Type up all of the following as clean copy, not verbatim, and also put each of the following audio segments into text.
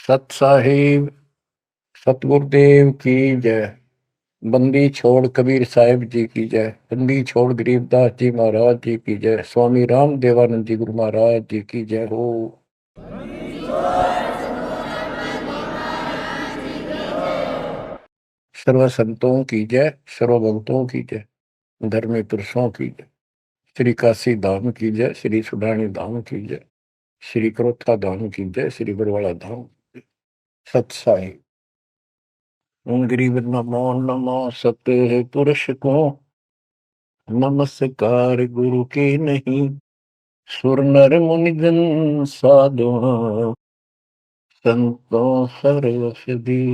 सत साहिब सतगुरुदेव की जय। बंदी छोड़ कबीर साहिब जी की जय। बंदी छोड़ गरीबदास जी महाराज जी की जय। स्वामी राम देवानंद जी गुरु महाराज जी की जय हो। सर्व संतों की जय, सर्व भक्तों की जय, धर्मी पुरुषों की जय। श्री काशी धाम की जय, श्री सुडानी धाम की जय, श्री क्रोथा धाम की जय, श्री बरवाड़ा धाम। सत साहिब। गरीब नमो नमो सत पुरुष को, नमस्कार गुरु के नहीं। सुर नर मुनि जन साधु, संतों सर्वसदी।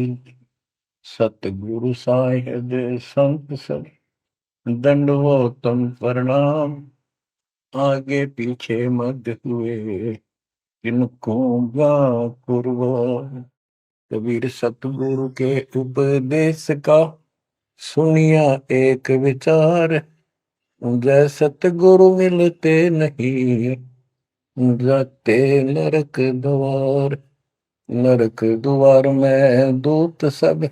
सतगुरु साहिब संत सब, दंडवतम प्रणाम। आगे पीछे मत हुए, इनको कुर्बान। कबीर सतगुरु के उपदेश का, सुनिया एक विचार। जय सतगुरु मिलते नहीं, जाते नरक द्वार। नरक द्वार में दूत सब,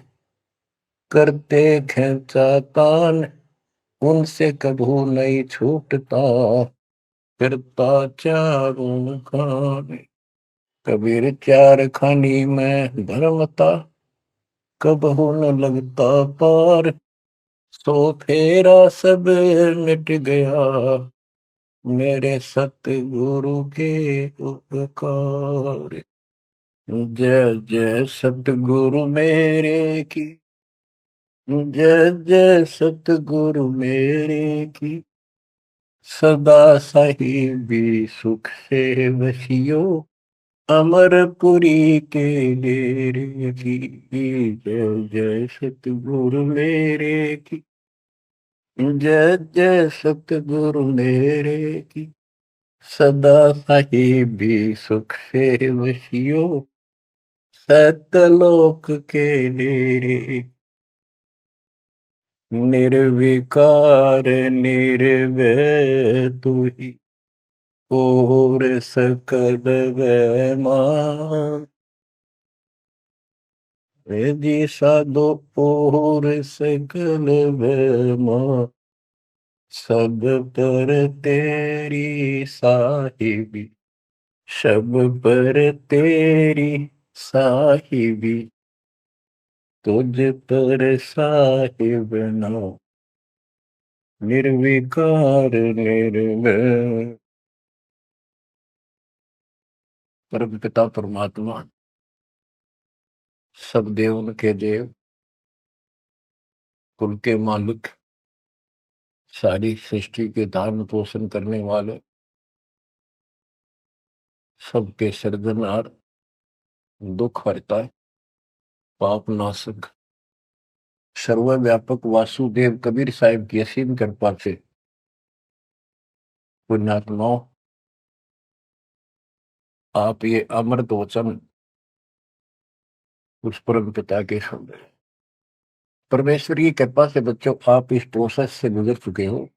करते खेचा तान। उनसे कभू नहीं छूटता, फिरता चारों खान। कबीर चार खानी में धर्मता, कबहू न लगता पार। सो फेरा सब मिट गया, मेरे सतगुरु के उपकार। जय जय सतगुरु मेरे की, जय जय सतगुरु मेरे की। सदा साहिबी सुख से वसियो, अमरपुरी के डेरे की। जय जय सतगुरु मेरे की, जय जय सतगुरु मेरे की। सदा साहिबी सुख से वसियो, सतलोक के डेरे। निर्विकार निर्भय तू ही, और सकल वैमान। जी साधो और सकल वैमान। सब पर तेरी साहिबी, सब पर तेरी साहिबी। तुझ पर साहिब ना, निर्विकार निर्भय। परम पिता परमात्मा, सब देवन के देव, कुल के मालिक, सारी सृष्टि के धारण पोषण करने वाले, सबके सृजनहार, दुख हरता, पाप नाशक, सर्वव्यापक वासुदेव कबीर साहिब की असीम कृपा से पुण्यात्माओं, आप ये अमृत वचन उस परम पिता के सुन रहे हैं। परमेश्वर की कृपा से बच्चों, आप इस प्रोसेस से गुजर चुके हो।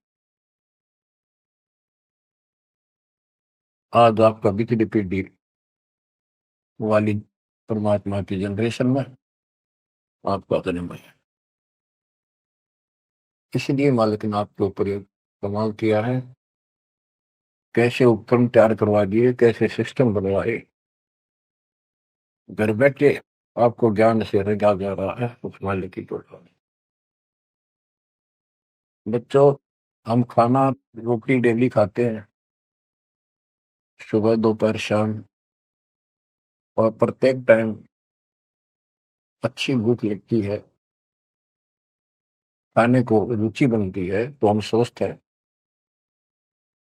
आज आपका बिजली पीढ़ी वाली परमात्मा की जनरेशन में आपका जन्म है। इसलिए मालिक ने आपके ऊपर ये कमाल किया है। कैसे उपकरण तैयार करवा दिए, कैसे सिस्टम बनवाए, घर बैठे आपको ज्ञान से रंगा जा रहा है उस मालिक की कृपा। बच्चों, हम खाना रोटी डेली खाते हैं, सुबह दोपहर शाम, और प्रत्येक टाइम अच्छी भूख लगती है, खाने को रुचि बनती है, तो हम सोचते हैं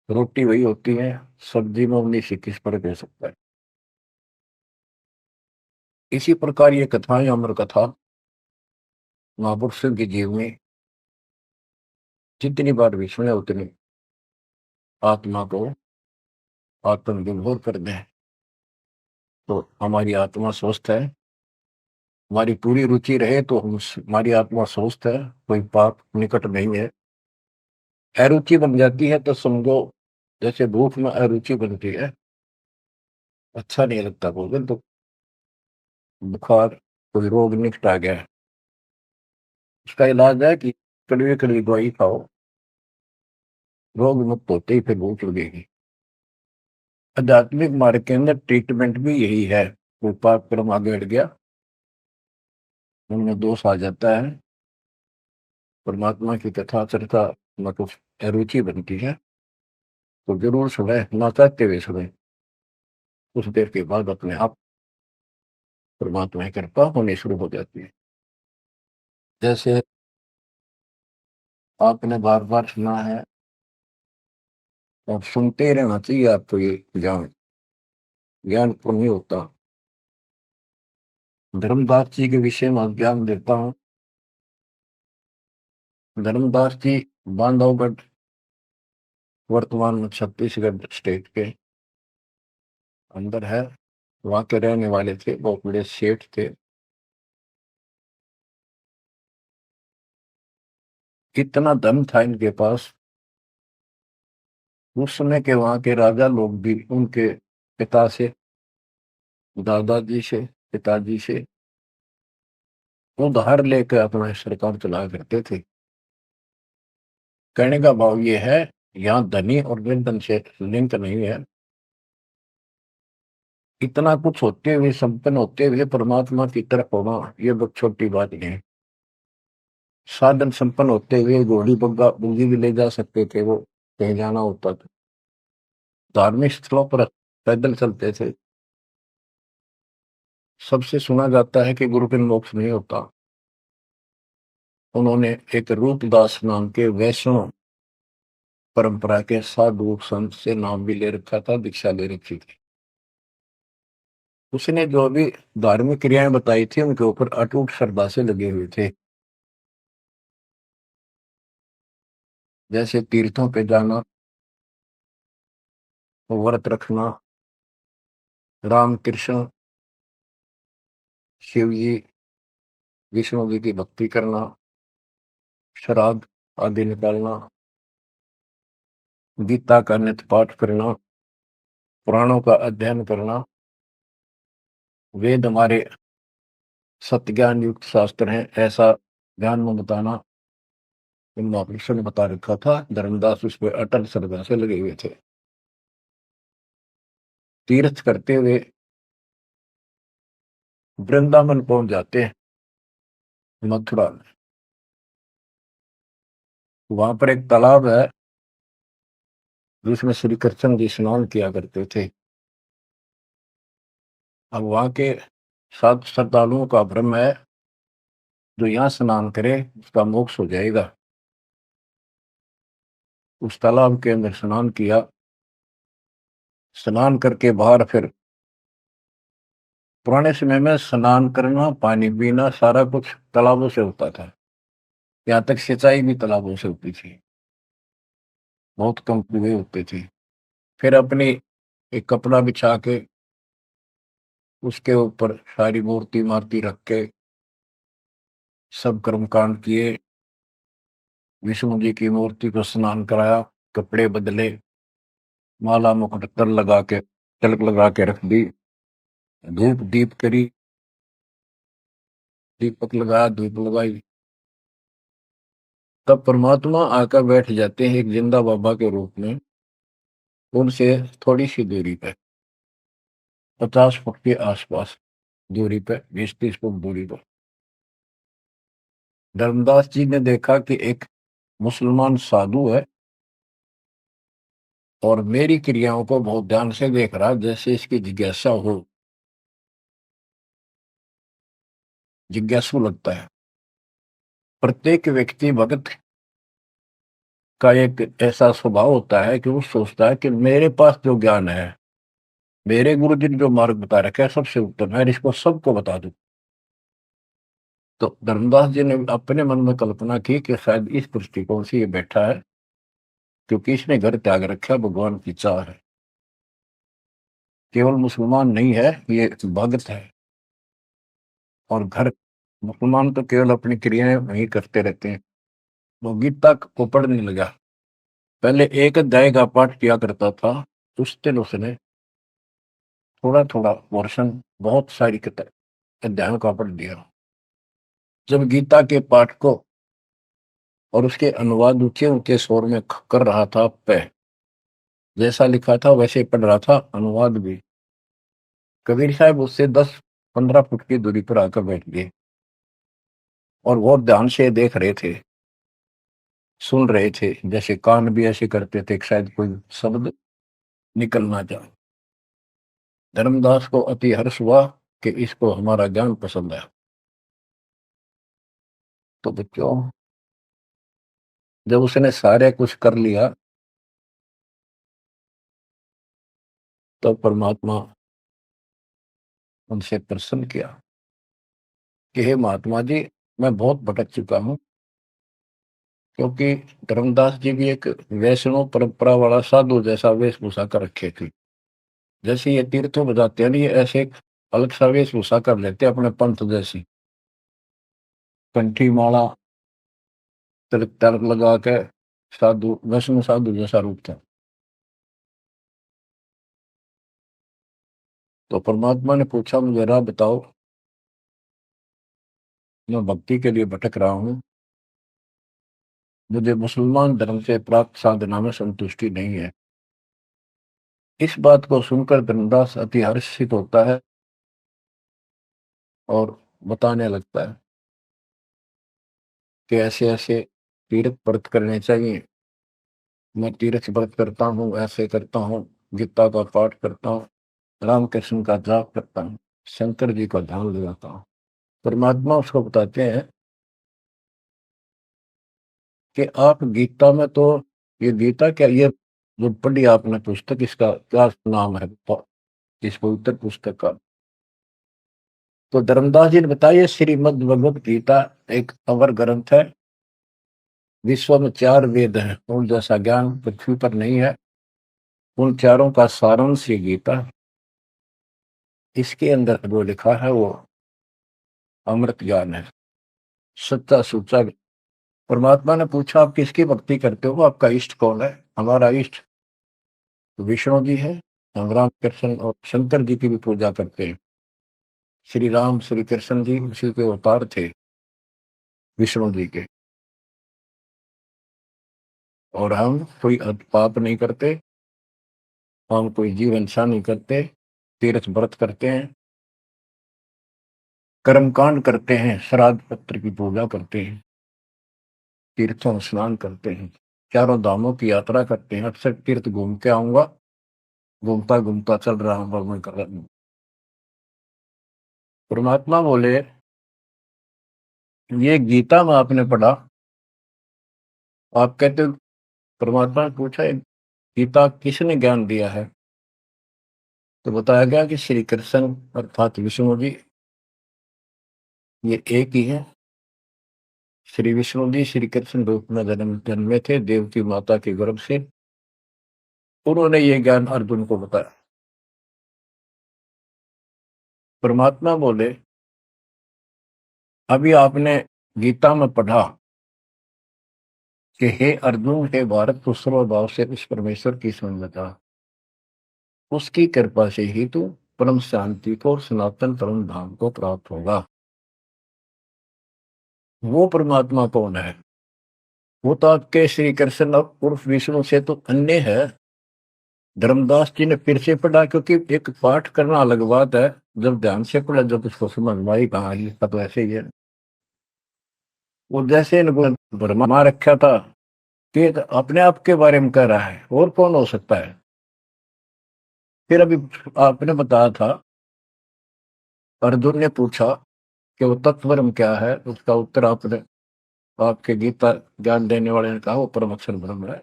रोटी वही होती है, सब्जी में 19-21 फर्क हो सकता है। इसी प्रकार ये कथाएं, अमर कथा महापुरुषों की जीवनी जितनी बार भी सुने उतनी आत्मा को आत्मविभोर कर दें, तो हमारी आत्मा स्वस्थ है। हमारी पूरी रुचि रहे तो हमारी आत्मा स्वस्थ है, कोई पाप निकट नहीं है। अरुचि बन जाती है तो समझो जैसे भूख में अरुचि बनती है, अच्छा नहीं लगता भोजन, तो बुखार, कोई रोग निकट आ गया है, उसका इलाज है कि कड़वी कड़वी दवाई खाओ, रोग मुक्त होते ही फिर भूख लगेगी। आध्यात्मिक मार्ग के अंदर ट्रीटमेंट भी यही है। कोई पाप कर्म आगे हट गया, उनमें दोष आ जाता है, परमात्मा की कथा चर्चा में कुछ रुचि बनती है, तो जरूर सुने, ना चाहते हुए सुने। कुछ देर के बाद अपने आप परमात्मा की कृपा होनी शुरू हो जाती है। जैसे आपने बार बार सुना है, और सुनते ही रहना चाहिए आपको, ये ज्ञान ज्ञान को नहीं होता। धर्मदास जी के विषय में ज्ञान देता हूँ। धर्मदास जी बांधवगढ़, वर्तमान में छत्तीसगढ़ स्टेट के अंदर है, वहां के रहने वाले थे, बहुत बड़े सेठ थे। इतना धन था इनके पास, उस समय के वहां के राजा लोग भी उनके पिता से, दादाजी से, पिताजी से उधार लेकर अपना सरकार चलाया करते थे। कहने का भाव ये है, यहाँ धनी और निर्धन से लिंक नहीं है। इतना कुछ होते हुए, संपन्न होते हुए परमात्मा की तरफ होना, ये बहुत छोटी बात नहीं है। साधन संपन्न होते हुए घोड़ी बग्गा बूंदी भी ले जा सकते थे, वो कहीं जाना होता था। धार्मिक स्थलों पर पैदल चलते थे। सबसे सुना जाता है कि गुरु बिन मोक्ष नहीं होता। उन्होंने एक रूपदास नाम के वैष्णव परंपरा के साधु संत से नाम भी ले रखा था, दीक्षा ले रखी थी। उसने जो भी धार्मिक क्रियाएं बताई थी, उनके ऊपर अटूट श्रद्धा से लगे हुए थे। जैसे तीर्थों पे जाना, व्रत रखना, राम कृष्ण, शिव जी, विष्णु जी की भक्ति करना, श्राद्ध आदि निकालना, गीता का नित्य पाठ करना, पुराणों का अध्ययन करना, वेद हमारे सत्य ज्ञान युक्त शास्त्र हैं, ऐसा ज्ञान में बताना, इन महापुरुषों ने बता रखा था। धर्मदास उस पर अटल श्रद्धा से लगे हुए थे। तीर्थ करते हुए वृंदावन पहुंच जाते हैं, मथुरा में। वहां पर एक तालाब है, जिसमें श्री कृष्ण जी स्नान किया करते थे। अब वहां के साध श्रद्धालुओं का भ्रम है, जो यहाँ स्नान करे उसका मोक्ष हो जाएगा। उस तालाब के अंदर स्नान किया, स्नान करके बाहर फिर, पुराने समय में स्नान करना, पानी पीना, सारा कुछ तालाबों से होता था। यहाँ तक सिंचाई भी तालाबों से होती थी, बहुत कम कुएं होते थे। फिर अपनी एक कपड़ा बिछा के उसके ऊपर सारी मूर्ति मार्ति रख के सब कर्मकांड किए। विष्णु जी की मूर्ति को स्नान कराया, कपड़े बदले, माला मुकुट तर लगा के, तिलक लगा के रख दी, धूप दीप करी, दीपक लगाया, धूप लगाई। तब परमात्मा आकर बैठ जाते हैं एक जिंदा बाबा के रूप में, उनसे थोड़ी सी दूरी पे, 50 फुट के आसपास दूरी पे, 20-30 फुट दूरी पर। धर्मदास जी ने देखा कि एक मुसलमान साधु है और मेरी क्रियाओं को बहुत ध्यान से देख रहा, जैसे इसकी जिज्ञासा हो, जिज्ञासु लगता है। प्रत्येक व्यक्ति भगत का एक ऐसा स्वभाव होता है कि वो सोचता है कि मेरे पास जो ज्ञान है, मेरे गुरु जी ने जो मार्ग बता रखा है, सबसे उत्तम है, इसको सबको बता दूं। तो धर्मदास जी ने अपने मन में कल्पना की कि शायद इस दृष्टिकोण से ये बैठा है, क्योंकि इसने घर त्याग रखा, भगवान की चाह है। केवल मुसलमान नहीं है, ये भगत है। और घर, मुसलमान तो केवल अपनी क्रियाएं वही करते रहते हैं। वो गीता को पढ़ने लगा। पहले एक अध्याय का पाठ किया करता था, उस दिन उसने थोड़ा थोड़ा वर्षन, बहुत सारी किताब, अध्यायों का पढ़ दिया। जब गीता के पाठ को और उसके अनुवाद ऊंचे ऊंचे स्वर में कर रहा था, पे जैसा लिखा था वैसे पढ़ रहा था, अनुवाद भी, कबीर साहब उससे 10-15 फुट की दूरी पर आकर बैठ गए और बहुत ध्यान से देख रहे थे, सुन रहे थे, जैसे कान भी ऐसे करते थे कि शायद कोई शब्द निकल ना जाए। धर्मदास को अति हर्ष हुआ कि इसको हमारा ज्ञान पसंद है। तो बच्चों, जब उसने सारे कुछ कर लिया तो परमात्मा उनसे प्रसन्न किया कि हे महात्मा जी, मैं बहुत भटक चुका हूं, क्योंकि धर्मदास जी भी एक वैष्णव परंपरा वाला साधु जैसा वेशभूषा कर रखे थे। जैसे ये तीर्थों बजाते हैं ना, ये ऐसे एक अलग सा वेशभूषा कर लेते हैं अपने पंथ जैसी, कंठी माला, तिलक तिलक लगा के साधु, वैष्णव साधु जैसा रूप था। तो परमात्मा ने पूछा, मुझे राह बताओ, मैं भक्ति के लिए भटक रहा हूँ, मुझे मुसलमान धर्म से प्राप्त साधना में संतुष्टि नहीं है। इस बात को सुनकर धर्मदास अति हर्षित होता है और बताने लगता है कि ऐसे ऐसे तीर्थ व्रत करने चाहिए। मैं तीर्थ व्रत करता हूँ, ऐसे करता हूँ, गीता का पाठ करता हूँ, रामकृष्ण का जाप करता हूँ, शंकर जी का ध्यान लगाता हूँ। परमात्मा उसको बताते हैं कि आप गीता में तो, ये गीता क्या, ये जो पढ़ी आपने पुस्तक, इसका क्या नाम है इस पवित्र पुस्तक का? तो धर्मदास जी ने बताया, श्रीमद् भगवत गीता एक अवर ग्रंथ है, विश्व में 4 वेद हैं, उन जैसा ज्ञान पृथ्वी पर नहीं है, उन चारों का सारांश ये गीता। इसके अंदर जो लिखा है वो अमृत ज्ञान है, सच्चा सुच्चा। परमात्मा ने पूछा, आप किसकी भक्ति करते हो, आपका इष्ट कौन है? हमारा इष्ट विष्णु जी है, हम राम कृष्ण और शंकर जी की भी पूजा करते हैं। श्री राम श्री कृष्ण जी उसी के अवतार थे, विष्णु जी के। और हम कोई पाप नहीं करते, हम कोई जीव हिंसा नहीं करते, तीर्थ व्रत करते हैं, कर्मकांड करते हैं, श्राद्ध पत्र की पूजा करते हैं, तीर्थों में स्नान करते हैं, चारों धामों की यात्रा करते हैं। अक्सर तीर्थ घूम के आऊंगा, घूमता घूमता चल रहा हूं, भ्रमण कर रहा हूं। परमात्मा बोले, ये गीता में आपने पढ़ा, आप कहते हो, परमात्मा ने पूछा, गीता किसने ज्ञान दिया है? तो बताया गया कि श्री कृष्ण अर्थात विष्णु जी, ये एक ही है। श्री विष्णु जी श्री कृष्ण रूप में जन्मे थे देवकी माता के गर्भ से, उन्होंने ये ज्ञान अर्जुन को बताया। परमात्मा बोले, अभी आपने गीता में पढ़ा कि हे अर्जुन, हे भारत, तू सर्वभाव से उस परमेश्वर की समझ बता, उसकी कृपा से ही तू परम शांति को और सनातन परम धाम को प्राप्त होगा। वो परमात्मा कौन है? वो तो आपके श्री कृष्ण उर्फ विष्णु से तो अन्य है। धर्मदास जी ने फिर से पढ़ा, क्योंकि एक पाठ करना अलग बात है, जब ध्यान से पढ़ा, जब उसको समझ में आई, कहा इसका तो ऐसे ही है। वो जैसे इनको भरमा रखा था कि अपने आप के बारे में कह रहा है, और कौन हो सकता है? फिर अभी आपने बताया था, अर्जुन ने पूछा कि वो तत्वरम क्या है, उसका उत्तर आपने, आपके गीता ज्ञान देने वाले ने कहा वो परम अक्षर ब्रह्म है।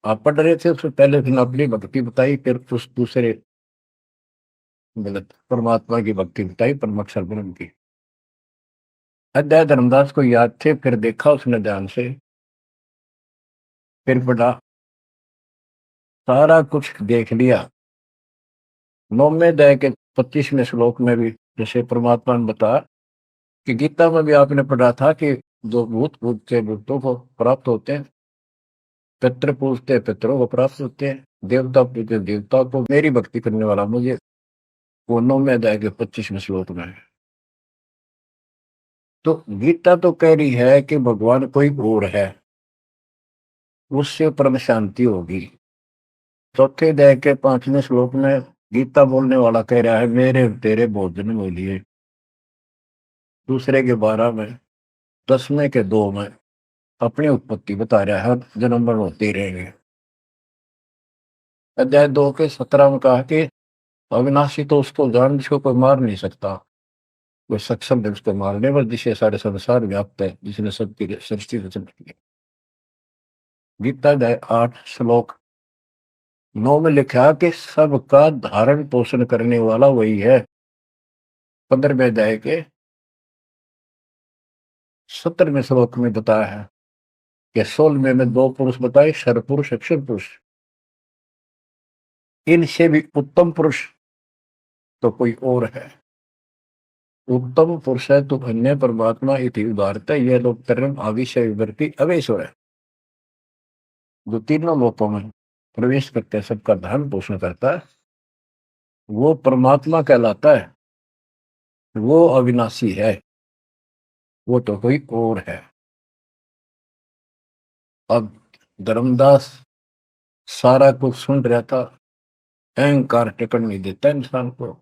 आप पढ़ रहे थे, उससे पहले फिर अपनी भक्ति बताई, फिर उस दूसरे गलत परमात्मा की भक्ति बताई, परम अक्षर ब्रह्म की। अध्याय धर्मदास को याद थे, फिर देखा उसने ध्यान से, फिर पढ़ा, सारा कुछ देख लिया। 9वें अध्याय के 25वें श्लोक में भी जैसे परमात्मा ने बताया कि गीता में भी आपने पढ़ा था कि जो भूत पूजते भूतों को प्राप्त होते हैं, पितृ पूजते पितरों को प्राप्त होते हैं, देवता पूजते देवता को, मेरी भक्ति करने वाला मुझे वो 9वें अध्याय के 25वें श्लोक में है। तो गीता तो कह रही है कि भगवान कोई और है, उससे परम शांति होगी। चौथे अध्याय के 5वें श्लोक में गीता बोलने वाला कह रहा है मेरे तेरे भोजन में लिए। दूसरे के 12 में, 10वें के 2 में अपनी उत्पत्ति बता रहा है, जन्म मरण होते ही रहेंगे। अध्याय 2 के 17 में कहा कि अविनाशी तो उसको जान जिसको कोई मार नहीं सकता, कोई सक्षम है उसको मारने पर, जिसे सारे संसार व्याप्त है, जिसने सबकी सृष्टि रचना की है। गीता अध्याय 8 श्लोक 9 में लिखा कि सबका धारण पोषण करने वाला वही है। 15वें अध्याय के 17वें श्लोक में बताया है कि 16वें में 2 पुरुष बताए, शर पुरुष अक्षर पुरुष। इनसे भी उत्तम पुरुष तो कोई और है। उत्तम पुरुष है तो अन्य परमात्मा इति उदारता, यह लोग कर्म आविषय विवर्ती अवेश्वर है, जो तीनों लोकों में प्रवेश करते हैं, सबका धर्म पोषण करता है, वो परमात्मा कहलाता है। वो अविनाशी है, वो तो कोई और है। अब धर्मदास सारा कुछ सुन रहा था, अहंकार टिकट नहीं देता इंसान को।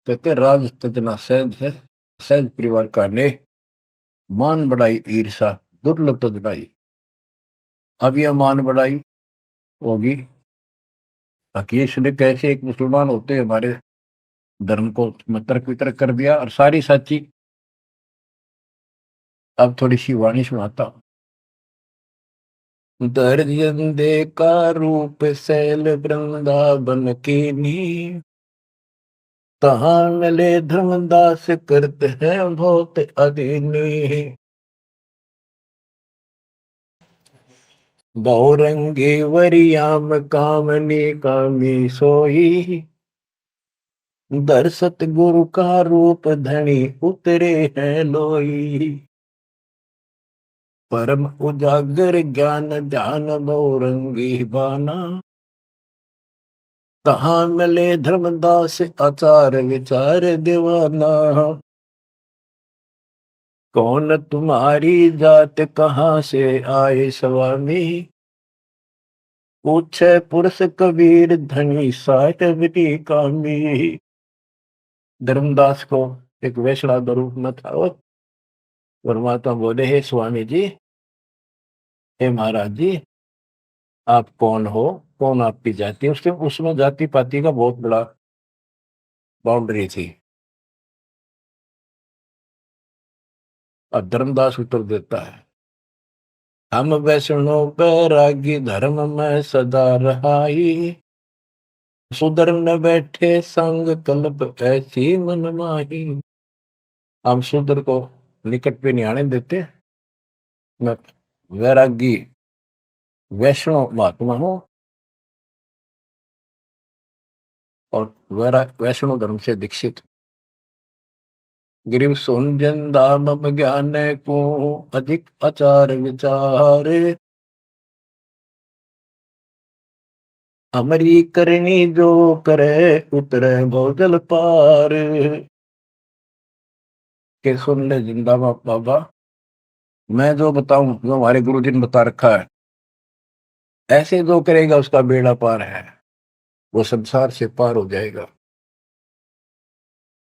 कहते राज तजना सहज है, सहज परिवार का ने मान बढ़ाई ईर्षा दुर्लभ तजनाई। अब यह मान बढ़ाई होगी हकीश ने कैसे एक मुसलमान होते हमारे धर्म को तर्क वितर्क कर दिया और सारी सच्ची। अब थोड़ी सी वाणी सुनाता हूं। दर्जन दे का रूप सैल वृंदावन की नी, तहां मिले धर्मदास करते हैं बहुत अधीनी। बहुरंगी वरियाम कामनी कामी सोई, दर्शत गुरु का रूप धनी उतरे हैं लोई। परम उजागर ज्ञान ध्यान बहुरंगी बाना, तहां मिले धर्मदास आचार विचार दीवाना। कौन तुम्हारी जात कहाँ से आए स्वामी, पूछे पुरुष कबीर धनी साठ विधि कामी। धर्मदास को एक वैष्णव रूप में था वो। परमात्मा बोले हे स्वामी जी, हे महाराज जी, आप कौन हो, कौन आपकी जाति। उसमें जाति पाति का बहुत बड़ा बाउंड्री थी। और धर्मदास उत्तर देता है हम वैष्णव बैरागी धर्म में सदा रहाई, सुधर न बैठे संग कल्प ऐसी मन माही। हम सुधर को निकट पे नहीं आने देते। मैं वैरागी वैष्णव महात्मा हूं और वैष्णव धर्म से दीक्षित। गिरिव सुनजन दाम ज्ञान को अधिक आचार विचार, हमारी करनी जो करे उतरे भोजल पार। के सुन ले जिंदा बाबा, मैं जो बताऊं, जो हमारे गुरु जी ने बता रखा है, ऐसे जो करेगा उसका बेड़ा पार है, वो संसार से पार हो जाएगा।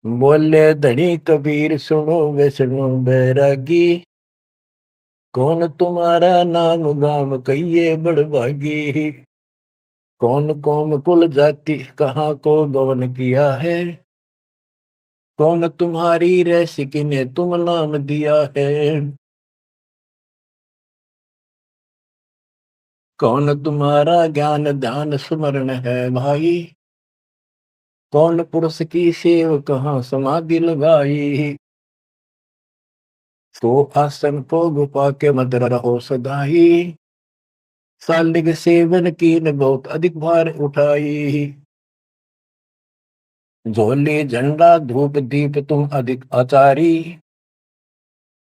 बोले धनी कबीर सुनो वे सुनो बैरागी, कौन तुम्हारा नाम गाम कहिए बड़भागी। कौन कौम कुल जाति कहाँ को गवन किया है, कौन तुम्हारी रैसिकी ने तुम नाम दिया है। कौन तुम्हारा ज्ञान ध्यान स्मरण है भाई, कौन पुरुष की सेव कहाँ समाधि लगाई। तो आसन को गुफा के मत रहो सदाई, सालिग सेवन की न बहुत अधिक भार उठाई। झोली झंडा धूप दीप तुम अधिक आचारी,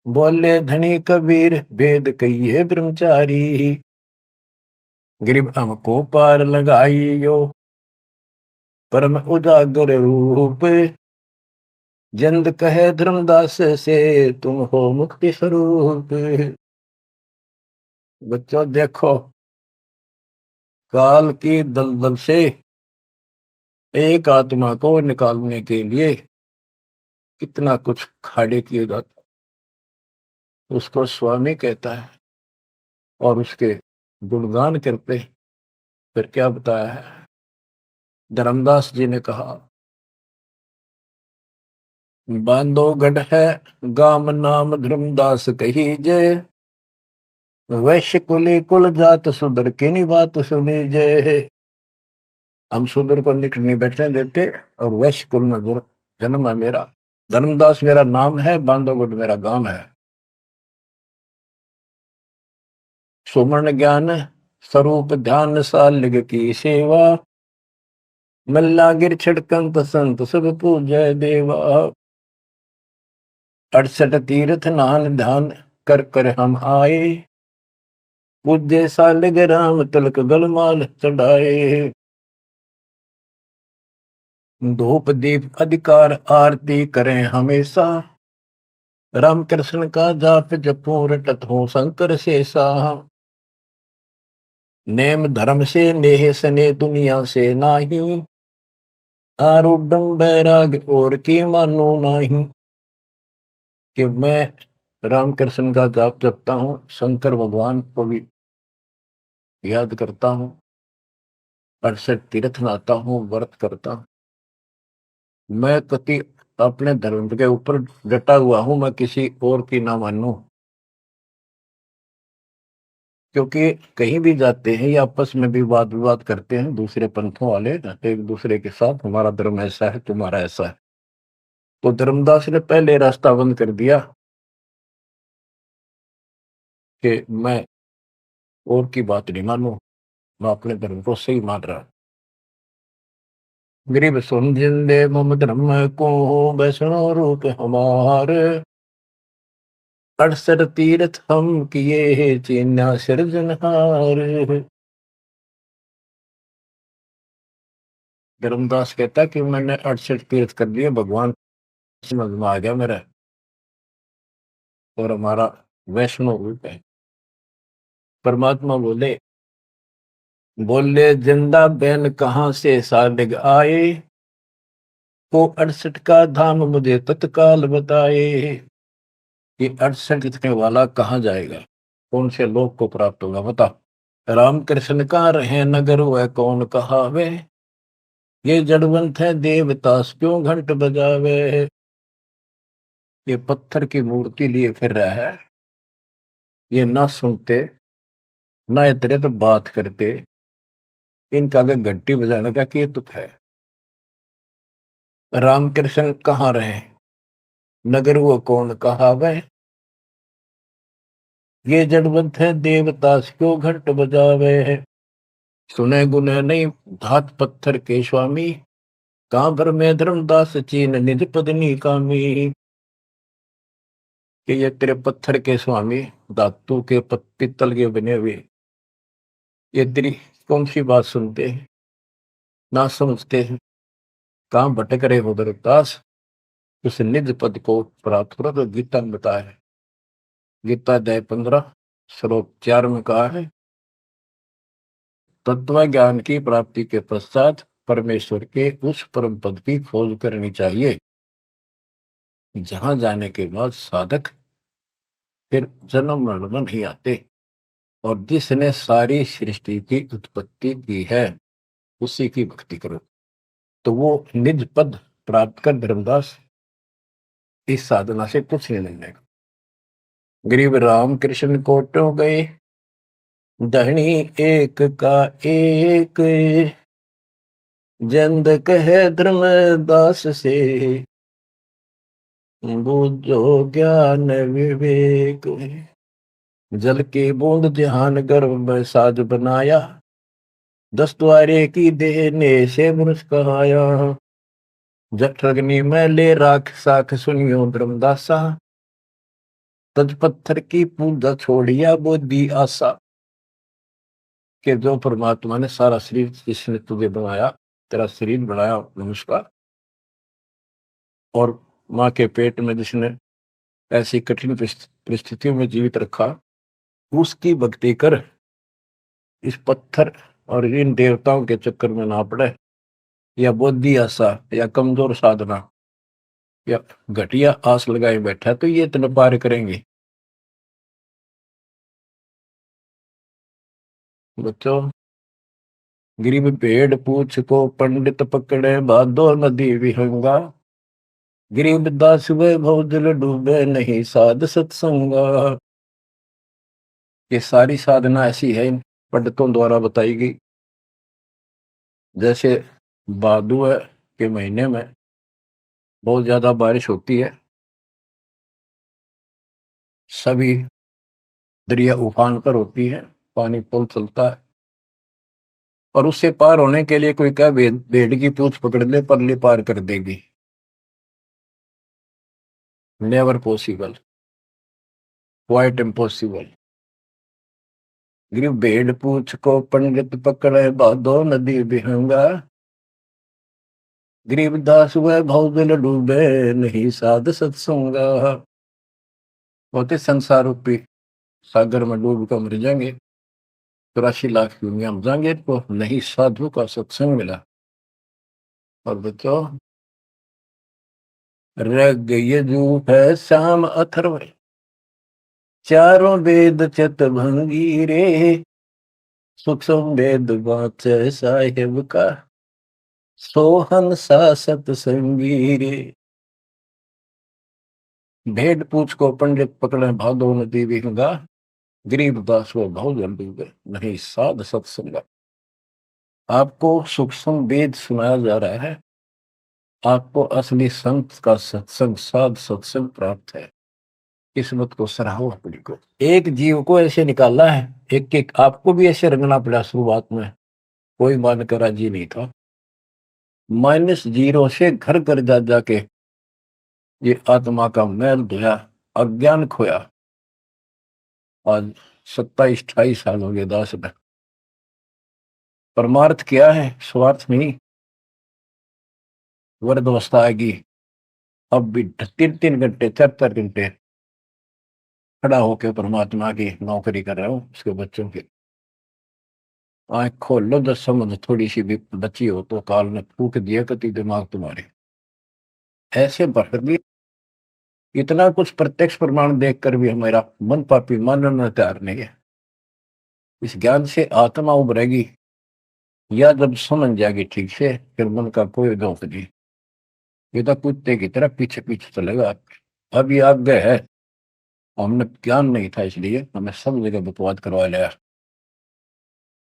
बोले धनी कबीर वेद कहिए ब्रह्मचारी। गिरिब हमको पार लगाइयो, परम उजागर रूप, जिंद कहे धर्मदास से तुम हो मुक्ति स्वरूप। बच्चों देखो, काल की दलदल से एक आत्मा को निकालने के लिए कितना कुछ खाड़े किए जाता, उसको स्वामी कहता है और उसके गुणगान करते। फिर क्या बताया है, धर्मदास जी ने कहा, बांधोगढ़ है गाम नाम धर्मदास कही जय, वैश्य कुली कुल जात सुधर की नी बात सुनी जय। हम सुधर को निकट नहीं बैठने देते और वैश्य कुल में जन्म है मेरा, धर्मदास मेरा नाम है, बांधोगढ़ मेरा गांव है। सुमन ज्ञान स्वरूप ध्यान सालिग की सेवा, मल्ला गिर छिड़कंत संत सब पूजय देवा। 68 तीर्थ नान ध्यान कर कर हम आए, पूज्य सालिग राम तिलक गलमाल चढ़ाए। धूप दीप अधिकार आरती करें हमेशा, राम कृष्ण का जाप जपो रटत हो शंकर शेषा। नेम धर्म से नेह सने दुनिया से नाही, आरूढ़ बैराग और की मानो नहीं। कि मैं रामकृष्ण का जाप जपता हूँ, शंकर भगवान को भी याद करता हूँ, 68 तीर्थ नहाता हूँ, व्रत करता हूँ। मैं कति अपने धर्म के ऊपर डटा हुआ हूँ, मैं किसी और की ना मानूं। क्योंकि कहीं भी जाते हैं या आपस में भी वाद विवाद करते हैं दूसरे पंथों वाले एक दूसरे के साथ, हमारा धर्म ऐसा है, तुम्हारा ऐसा है। तो धर्मदास ने पहले रास्ता बंद कर दिया कि मैं और की बात नहीं मानूं, मैं अपने धर्म को सही मान रहा। गरीब सुन जिंदे मम धर्म को, वैष्णो रूप हमार, 68 तीर्थ हम किए चीन्या सिरजनहार। धर्मदास कहता कि मैंने 68 तीर्थ कर लिए, भगवान समझ में आ गया मेरा, और हमारा वैष्णो रूप है। परमात्मा बोले, बोले जिंदा बैन कहाँ से सालिग आए, को 68 का धाम मुझे तत्काल बताए। कि 68 लिखने वाला कहाँ जाएगा, कौन से लोक को प्राप्त होगा, बता। रामकृष्ण का रहे नगर वह कौन कहावे, ये जड़वंत है देवतास क्यों घंट बजावे। ये पत्थर की मूर्ति लिए फिर रहा है, ये ना सुनते ना इतने तो बात करते, इनका अगर घंटी बजाने का क्या तुक है। रामकृष्ण कहाँ रहे नगर वो कौन कहावे, ये जड़वंत है देवतास क्यों घंट बजावे। सुने गुने नहीं धात पत्थर के स्वामी, कहां पर में धर्मदास चीन निज पदनी कामी। कि ये तेरे पत्थर के स्वामी, धातु के पित्तल के बने हुए, ये तेरी कौन सी बात सुनते हैं, ना समझते हैं, कहां भटक रहे हो धर्मदास। उस निज पद को प्राप्त करो। तो गीता में बताया है, गीता अध्याय 15 श्लोक 4 में कहा है, तत्व ज्ञान की प्राप्ति के पश्चात परमेश्वर के उस परम पद की खोज करनी चाहिए, जहां जाने के बाद साधक फिर जन्म मरण में नहीं आते। और जिसने सारी सृष्टि की उत्पत्ति की है उसी की भक्ति करो, तो वो निज पद प्राप्त कर धर्मदास इस साधना से कुछ नहीं मिलेगा। गरीब राम कृष्ण कोटो गए, धनी एक का एक, जंद कहे धर्मदास से, बूझो ज्ञान विवेक। जल की बूंद ध्यान गर्भ में साज बनाया, 10 द्वारे की देने से मनुष्य कहाया। जठरग्नि में ले राख साख सुनियो धर्मदासा, तज पत्थर की पूजा छोड़िया बोधी आशा। कि जो परमात्मा ने सारा शरीर जिसने तुझे बनाया तेरा शरीर बनाया मनुष्य और माँ के पेट में जिसने ऐसी कठिन परिस्थितियों में जीवित रखा, उसकी भक्ति कर, इस पत्थर और इन देवताओं के चक्कर में ना पड़े, या बोधी आशा या कमजोर साधना या घटिया आस लगाए बैठा तो ये इतना पार करेंगे। बच्चों, गरीब भेड़ पूछ को पंडित पकड़े, भादो नदी विहंगा, गरीब दास वे भवजल डूबे, नहीं साध सत्संगा। ये सारी साधना ऐसी है इन पंडितों द्वारा बताई गई। जैसे भादुआ के महीने में बहुत ज्यादा बारिश होती है, सभी दरिया उफान पर होती है, पानी पुल चलता है, और उससे पार होने के लिए कोई क्या भेड़ की पूंछ पकड़ ले, परली पार कर देगी। Never possible, quite impossible. गिर भेड़ पूछ को पंडित पकड़े, भादो नदी विहंगा, गरीबदास हुए भवजल डूबे, नहीं साध सत्संगा। होते संसार रूपी सागर में डूब कर मर जाएंगे, 84 लाख दुनिया में जाएंगे, तो नहीं साधु का सत्संग मिला। और बच्चों, रग यजु है श्याम अथर्व, चारों वेद चित भंगी रे, सूक्ष्म वेद वाचे साहेब का, सोहन सा सत्संगी रे। भेड़ पूछ को पंडित पकड़े, भादो नदी विहंगा, गरीबदास वो बहुत जल्दी गए, नहीं साध सत्संग। आपको सूक्ष्म वेद सुनाया जा रहा है, आपको असली संत का सत्संग, साध सत्संग प्राप्त है। किस्मत को सराहो अपनी को। एक जीव को ऐसे निकाला है, एक एक आपको भी ऐसे रंगना पड़ा। शुरुआत में कोई मानकर राजी नहीं था, -0 से घर घर जा जाके ये आत्मा का मैल धोया, अज्ञान खोया। आज 27-28 साल हो गए दास में। परमार्थ क्या है? स्वार्थ नहीं। वृद्ध अवस्था आएगी, अब भी 3-3 घंटे 4-4 घंटे खड़ा होकर परमात्मा की नौकरी कर रहा हूँ, उसके बच्चों की। आंख खोल लो, 10 समझ थोड़ी सी भी बची हो तो काल ने फूक दिया कति दिमाग तुम्हारे। ऐसे भर भी इतना कुछ प्रत्यक्ष प्रमाण देखकर भी हमारा मन पापी मानना तैयार नहीं है। इस ज्ञान से आत्मा उभरेगी, या जब समझ जाएगी ठीक से, फिर मन का कोई दोष नहीं। ये तो कुत्ते की तरह पीछे पीछे चलेगा। अब ये आगे है, हमने ज्ञान नहीं था इसलिए हमें सब जगह बकवाद करवा लिया।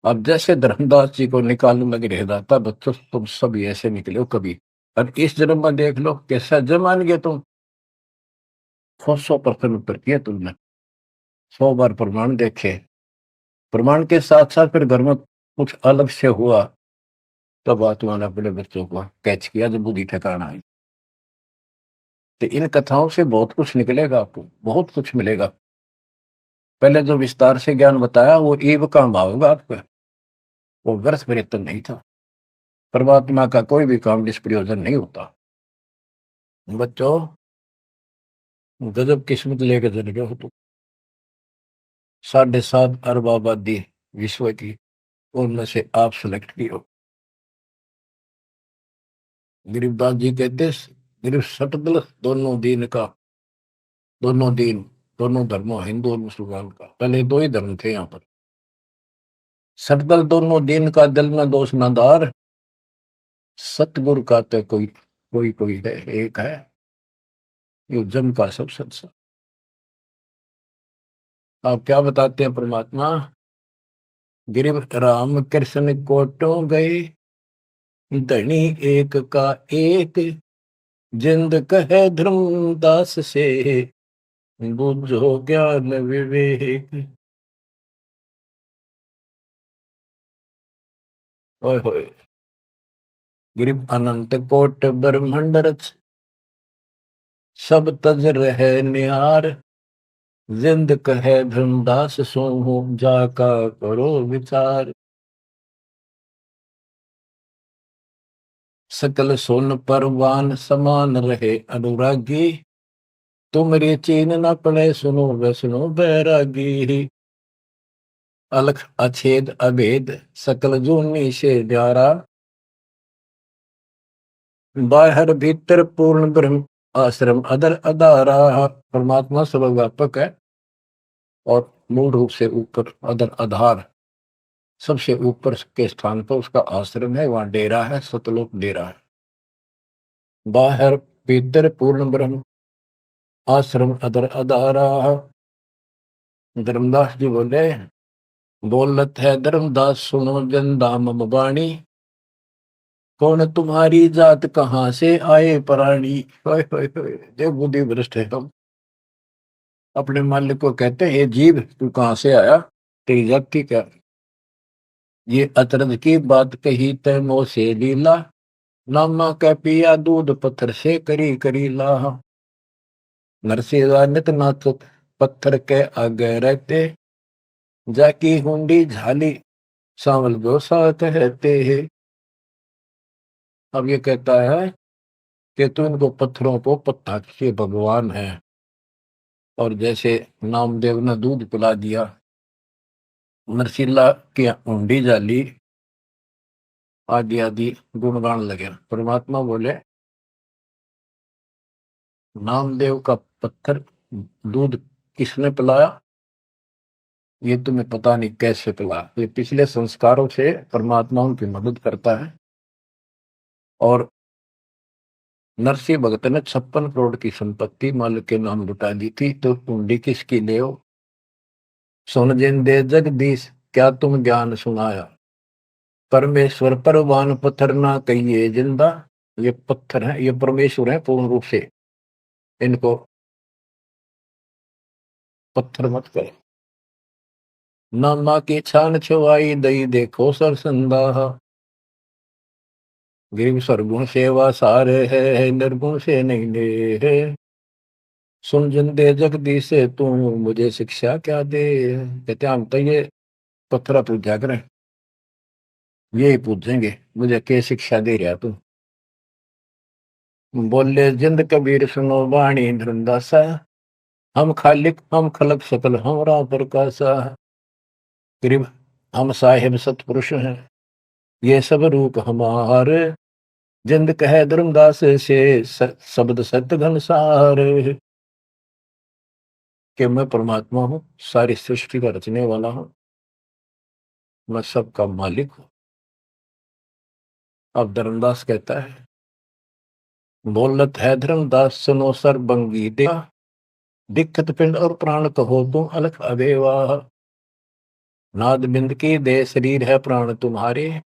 अब जैसे धर्मदास जी को निकालने लगे रह जाता, बच्चों तुम सब ऐसे निकले हो कभी। और इस जन्म में देख लो कैसा जमान गए तुम। 100% उत्तर किया तुमने, 100 बार प्रमाण देखे। प्रमाण के साथ साथ फिर घर में कुछ अलग से हुआ, तब आत्मा ने अपने बच्चों को कैच किया, जब बुद्धि ठिकाना आई। तो इन कथाओं से बहुत कुछ निकलेगा, आपको बहुत कुछ मिलेगा। पहले जो विस्तार से ज्ञान बताया वो ईव काम आएगा आपका, वो व्यर्थ प्रयत्न नहीं था। परमात्मा का कोई भी काम निष्प्रयोजन नहीं होता। बच्चों, गजब किस्मत लेके चले गए हो तुम। 7.5 अरब आबादी विश्व की, उनमें से आप सिलेक्ट की हो। गरीबदास जी कहते, गरीब सटदल दोनों दीन का, दोनों दीन, दोनों धर्मों, हिंदू और मुसलमान का। पहले 2 ही धर्म थे यहाँ पर। सटदल दोनों दीन का, दिल में दोष न दार, सतगुरु का तो कोई कोई कोई है, एक है, ये जम का सब सत्संग। आप क्या बताते हैं परमात्मा? गिरिव राम कृष्ण कोटो गए, धनी एक का एक, जिंद कहे धर्मदास से, बुझो ज्ञान विवेक। ओए होए, गिरिव अनंत कोट ब्रह्मंड रच, सब तज रहे निहार, जिंद कहे धर्मदास सो, जाका करो विचार। सकल सोन परवान समान रहे अनुरागी, तुमरे चीन न पड़े सुनो बैरागी। अलख अछेद अभेद सकल जूनी से न्यारा, बाहर भीतर पूर्ण ब्रह्म आश्रम अदर अदारा। परमात्मा सर्वव्यापक है और मूल रूप से ऊपर अदर आधार सबसे ऊपर के स्थान पर उसका आश्रम है, वहां डेरा है, सतलोक डेरा है। बाहर भीतर पूर्ण ब्रह्म आश्रम अदर अदारा। धर्मदास जी बोले, बोलत है धर्मदास सुनो जन दाम बाणी, कौन तुम्हारी जात कहाँ से आए प्राणी। देव बुद्धि भ्रष्ट है हम। अपने मालिक को कहते हैं, ये जीव तू कहाँ से आया, तेरी जाति क्या। ये अतरज की बात कही तय मोह से लीला, नामा कै पिया दूध पत्थर से करी करी लाह। नरसेवा नित नाथ पत्थर के आगे रहते, जाकी हुंडी झाली सांवल गो साथ रहते हैं। अब ये कहता है कि तू इनको पत्थरों को पत्ता के भगवान है, और जैसे नामदेव ने दूध पिला दिया, नरसिल्ला की हुंडी जाली, आदि आदि गुणगान लगे। परमात्मा बोले, नामदेव का पत्थर दूध किसने पिलाया, ये तुम्हें पता नहीं कैसे पिलाया। ये पिछले संस्कारों से परमात्मा उनकी मदद करता है। और नरसिंह भगत ने 56 करोड़ की संपत्ति मालिक के नाम लुटा दी थी, तो कुंडी किसकी ले हो। सुन जिन दे जगदीश क्या तुम ज्ञान सुनाया, परमेश्वर परवान पत्थर ना कहिए जिंदा। ये पत्थर है, ये परमेश्वर है पूर्ण रूप से, इनको पत्थर मत करे। नामा की छान छुआई दई देखो सरसंदा, गिरिव सरगुण सेवा सारे है निर्गुण से नहीं ले है। सुन जिन दे जगदीश से तू मुझे शिक्षा क्या दे। कहते हम तो ये पत्थर पूजा करें, ये पूछेंगे मुझे क्या शिक्षा दे रहा तू। बोले जिंद कबीर सुनो वाणी धृंदासा, हम खालिक हम खलक सकल हमरा प्रकाशा। गरीब हम साहिब सतपुरुष हैं, ये सब रूप हमारे, जिंद कहे धर्मदास से शब्द सत्य घनसार। कि मैं परमात्मा हूँ, सारी सृष्टि का रचने वाला हूँ, मैं सबका मालिक हूँ। अब धर्मदास कहता है, बोलत है धर्मदास सुनो सर्वंगी देवा, दिक्कत पिंड और प्राण कहो तुम अलख अबेवा। नाद बिंद की दे शरीर है प्राण तुम्हारे,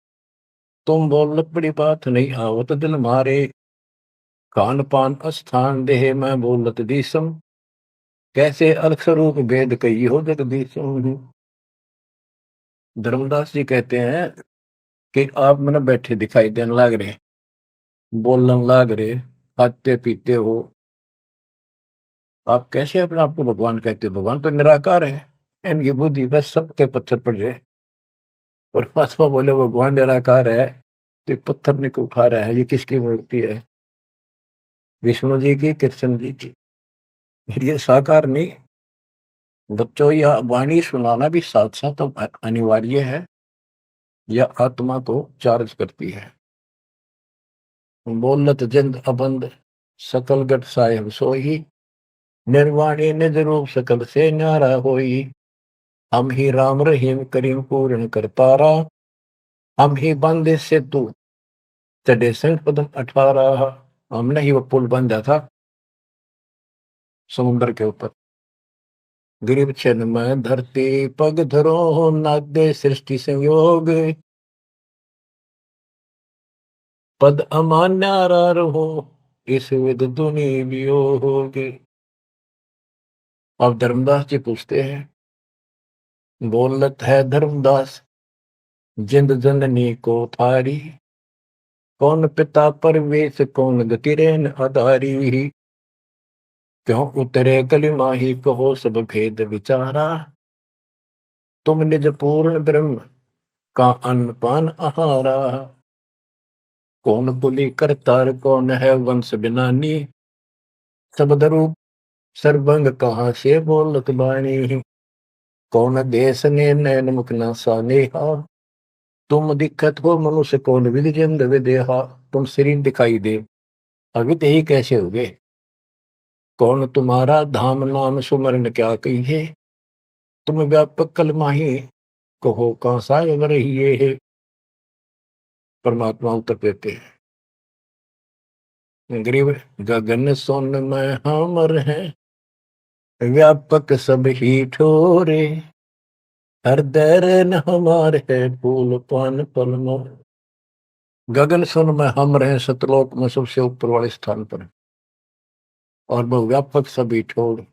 तुम बोल बड़ी बात नहीं आवत दिल मारे। कान पान स्थान देह में बोलत दीसम, कैसे अलख स्वरूप भेद कही हो जगदीशम। धर्मदास जी कहते हैं कि आप मैंने बैठे दिखाई देने लग रहे, बोलने लग रहे, खाते पीते हो, आप कैसे अपने आप को भगवान कहते हो। भगवान तो निराकार है, इनकी बुद्धि बस सबके पत्थर पड़ जाए। और परमात्मा बोले भगवान निराकार है, तो पत्थर ने को उठा रहा है, ये किसकी मूर्ति है, विष्णु जी की, कृष्ण जी की। ये साकार नहीं। बच्चों, यह वाणी सुनाना भी साथ साथ अनिवार्य है, यह आत्मा को चार्ज करती है। बोलत जिंद अबंद सकल गट साहेब सोही, निर्वाणी निज रूप सकल से न्यारा होई। हम ही राम रहीम करीम पूर्ण कर पारा, हम ही बंदे से तू चढ़े संग पदम 18। हमने ही वो पुल बंधा था समुद्र के ऊपर। गरीब छन में धरती पग धरो, नादे सृष्टि संयोग, पद अमान्य रहो इस विद दुनि वियोग। अब धर्मदास जी पूछते हैं, बोलत है धर्मदास जिंद जननी को थारी, कौन पिता परवेश कौन गति रेन आधारी। क्यों उतरे कलिमा ही कहो सब भेद विचारा, तुम निज पूर्ण ब्रह्म का अन्न पान आहारा। कौन कुली करतार, कौन है वंश बिनानी, शब्द रूप सर्वंग कहाँ से बोलत बाणी। कौन देश ने नैन मुख न सानेहा, तुम दिक्कत हो मनुष्य कौन विधि जंद विदेहा। तुम शरीर दिखाई दे, अवित ही कैसे हो गए। कौन तुम्हारा धाम नाम सुमरन क्या कहिए, तुम व्यापक कलमाही कहो कहाँ साय रहिए है। परमात्मा उत्तर देते हैं, गरीब गगन सोन में हमर हैं, व्यापक सब ही ठोरे, हृदय न हमार है फूल पान पलमो। गगन सुन में हम रहे, सतलोक में सबसे ऊपर वाले स्थान पर, और वह व्यापक सभी ठोर,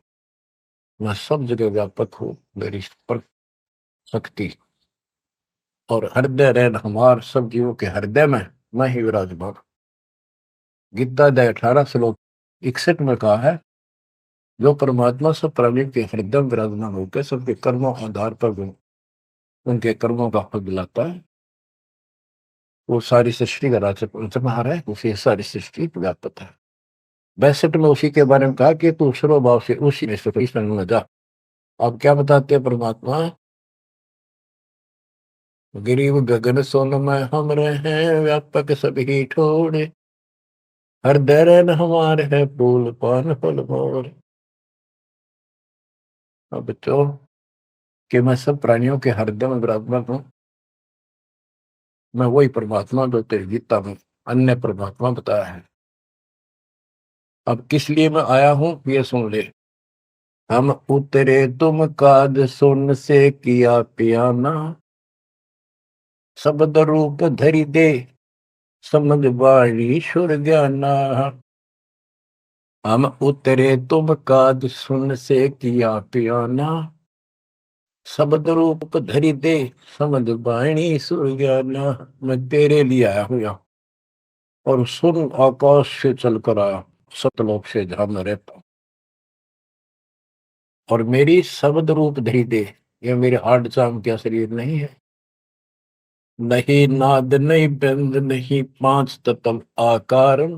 मैं सब जगह व्यापक हूँ, मेरी पर शक्ति। और हृदय रहन हमार, सब जीवों के हृदय में मैं ही विराजमान। गीता अध्याय 18 श्लोक 61 में कहा है, जो परमात्मा सब प्राणी के हृदय में विराजमान होकर सबके कर्मों के आधार पर उनके कर्मों का फल दिलाता है, वो सारी सृष्टि का राजा पंचमहार है, उसी सारी सृष्टि व्यापक है। 62 में उसी के बारे में कहा कि तू सर्वभाव से उसी में से इस में जा। अब क्या बताते हैं परमात्मा, गरीब गगन सोन में हम रहे, व्यापक सभी ठोड़े, हृदय रहन हमारे है फूल पान फल मोर। अब बच्चों कि मैं सब प्राणियों के हृदय में विराजमान हूँ, मैं वही परमात्मा जो तेरी गीता में अन्य परमात्मा बताया है। अब किस लिए मैं आया हूं ये सुन ले। हम उतरे तुम काज सुन से किया पियाना, शब्द रूप धरि दे समझ बाणी सुर ज्ञाना। हम उतरे तुम काज सुन से किया पियाना, शब्द रूप धरि दे समझ बाणी सुर ज्ञाना। मैं तेरे लिए आया हूं यहाँ, और सुन आकाश से चलकर आया, सतलोक से जहां मैं रहता हूं। और मेरी शब्द रूप धरि दे, ये मेरे हार्ड चाम का शरीर नहीं है, नहीं नाद नहीं बंद नहीं पांच तत्व आकारम,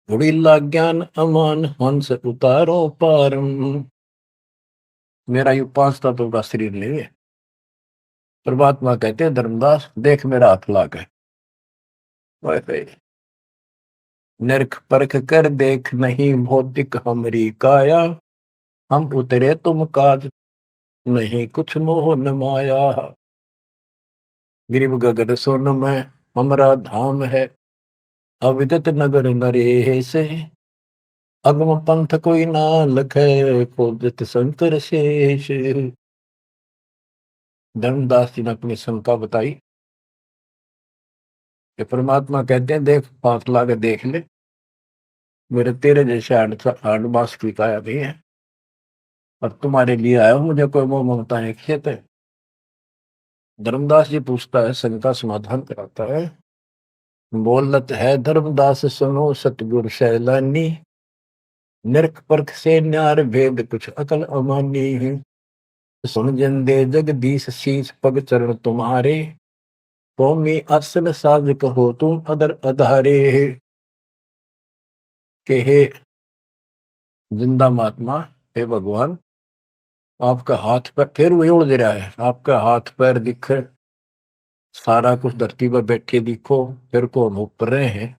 उड़ीला ज्ञान अमान हंस उतारो पारम। मेरा ये पांच तत्व का शरीर नहीं है। परमात्मा कहते हैं धर्मदास देख मेरा हाथ लाग है, नरख परख कर देख नहीं भौतिक हमरी काया, हम उतरे तुम काज नहीं कुछ मोह न माया। गिरिव गगन सोन में हमरा धाम है, अविदित नगर नरे से, अगम पंथ कोई ना लखे खोजत शंकर शेष। धर्मदास जी ने अपनी शंका बताई कि परमात्मा कहते हैं देख हाथ ला के देख ले, मेरे तेरे जैसे आठ की काया भी है, और तुम्हारे लिए आया हूं, मुझे कोई मोह ममता नहीं खेत है। धर्मदास जी पूछता है, शंका समाधान कराता है, बोलत है धर्मदास सुनो सतगुरु सैलानी, नरक परख से न्यार भेद कुछ अकल अमानी है। सुन जन दे जगदीश शीश पग चरण तुम्हारे, कौमी असल साज कहो तुम अदर अधारे। के हे जिंदा महात्मा, हे भगवान, आपका हाथ पैर फिर वही उड़ रहा है, आपका हाथ पैर दिखे, सारा कुछ धरती पर बैठे दिखो, फिर को हम ऊपर रहे हैं।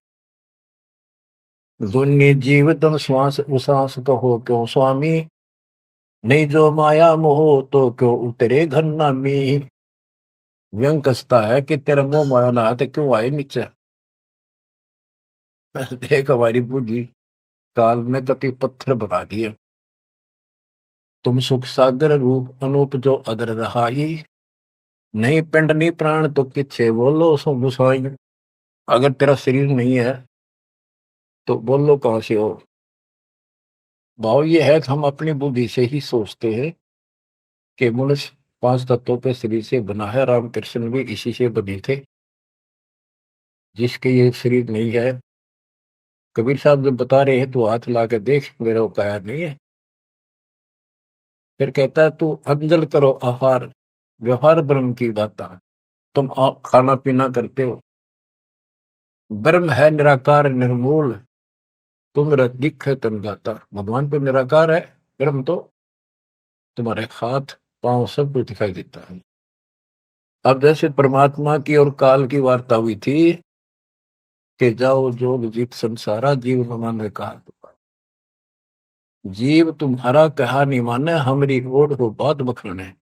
दुन्य जीवतम श्वास उश्वास कहो क्यों स्वामी, नहीं जो माया मोह तो क्यों उतरे घर नामी। व्यंग कसता है कि तेरा मोह माया ना आते क्यों आए नीचे। देख हमारी बुद्धि काल में कति पत्थर बना दिए, तुम सुख सागर रूप अनूप जो अदर रहाई, नहीं पिंड नहीं प्राण तो किच्छे बोलो सो गुसाई। अगर तेरा शरीर नहीं है तो बोलो कहां से हो। भाव ये है कि हम अपनी बुद्धि से ही सोचते हैं कि मनुष्य पांच तत्वों पे शरीर से बना है, रामकृष्ण भी इसी से बने थे। जिसके ये शरीर नहीं है, कबीर साहब जब बता रहे हैं तो हाथ ला के देख, मेरा वो काया नहीं है। फिर कहता है तू अंजल करो आहार, व्यवहार ब्रह्म की दाता। तुम खाना पीना करते हो, ब्रह्म है निराकार निर्मूल, तुम दिख तन गाता। भगवान तो निराकार है, ब्रह्म तो तुम्हारे हाथ पांव सब कुछ दिखाई देता है। अब जैसे परमात्मा की और काल की वार्ता हुई थी कि जाओ जोग जीत संसारा, जीव न मान कहा। जीव तुम्हारा कहा नहीं माने, हमारी ओर हो बात बखाने।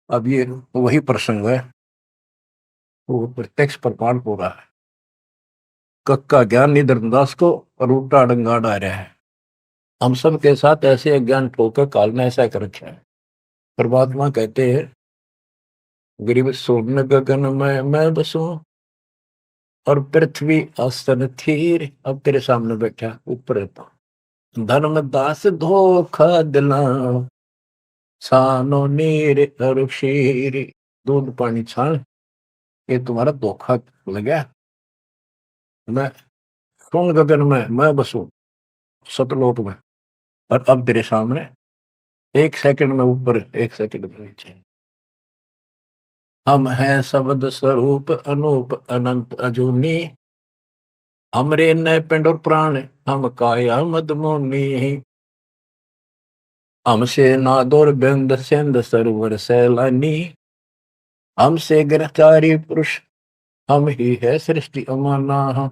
अब ये वही प्रसंग है, वो प्रत्यक्ष प्रमाण हो रहा है। कक्का ज्ञान नहीं धर्मदास को, और उल्टा डंगा डा रहा है। हम सब के साथ ऐसे अज्ञान ठोकर काल ने ऐसा कर रखा है। परमात्मा कहते हैं गरीब सोन गगन में मैं बसूं, और पृथ्वी आसन थीर। अब तेरे सामने बैठा ऊपर रहता। धर्मदास धोखा दिला, छानो नीर और शीर। दूध पानी छान, ये तुम्हारा धोखा लगा। मैं कौन गगन में मैं बसूं सतलोक में, और अब तेरे सामने 1 सेकंड में ऊपर 1 सेकंड में नीचे। हम हैं शब्द स्वरूप अनूप अनंत अजूनी, हमरे न पिंड और प्राण हम काया मदमोनी। हमसे नादोर बिंद सिंध सरोवर सैलानी, हमसे गिरफ्तारी पुरुष हम ही है सृष्टि अमाना।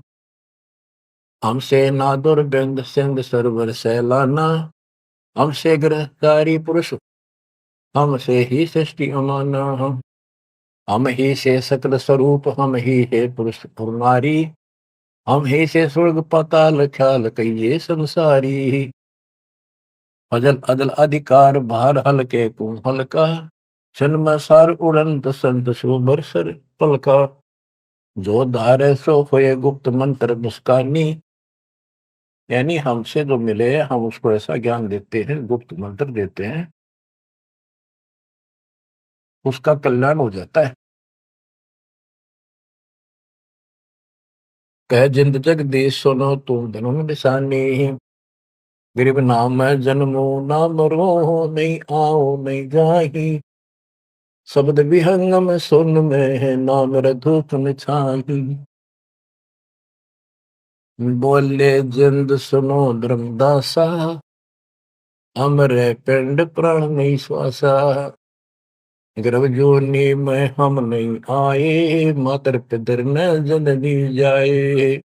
हमसे नादुर बिंद सिंध सरोवर सैलाना, हमसे गिरफ्तारी पुरुष हमसे ही सृष्टि अमाना। हम ही से सकल स्वरूप हम ही है पुरुष और नारी, हम ही से स्वर्ग पाताल ख्याल कहिए संसारी। अजल अजल अधिकार भार हल्के को हल्का, जन्म सार उड़ंत संत सुबर सर पलका। जो धारे सो होए गुप्त मंत्र मुस्कानी, यानी हमसे जो मिले हम उसको ऐसा ज्ञान देते हैं, गुप्त मंत्र देते हैं, उसका कल्याण हो जाता है। कह जिंद जगदीश सुनो तुम धनुम निशानी, गरीब नाम है जन्मो ना मरो, नहीं आओ नहीं जाही। शब्द विहंगम सुन में है नाम रधूप छाही। बोले जिंद सुनो धर्मदासा, हमरे पिंड प्राण नहीं श्वासा। गर्भ जोनी में हम नहीं आए, मातर पितर न जननी जाए।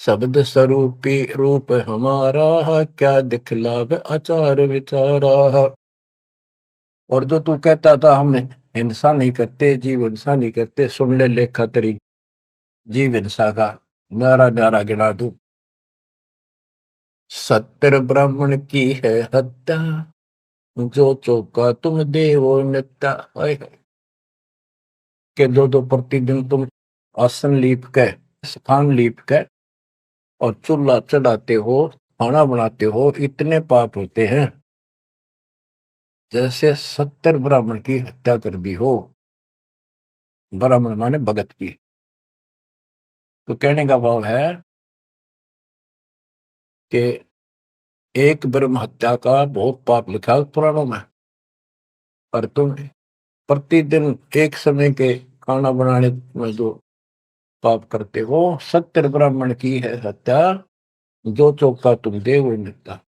शब्द स्वरूपी रूप हमारा, क्या दिखलाव आचार विचारा। और जो तू कहता था हम हिंसा नहीं करते, जीव हिंसा नहीं करते, सुन ले लेखा तेरी जीव हिंसा का नारा नारा गिना दू। सत्तर ब्राह्मण की है हत्या, जो चौका तुम देवो नित्या। के दो दो प्रतिदिन तुम आसन लीप के, स्थान लीप के और चूल्हा चढ़ाते हो, खाना बनाते हो, इतने पाप होते हैं जैसे 70 ब्राह्मण की हत्या कर दी हो। ब्राह्मण माने भगत की। तो कहने का भाव है कि एक ब्रह्म हत्या का बहुत पाप लिखा है पुराणों में, और तुम प्रतिदिन एक समय के खाना बनाने में जो पाप करते हो, 70 ब्राह्मण की है हत्या, जो चौका तुम दे वो निकता।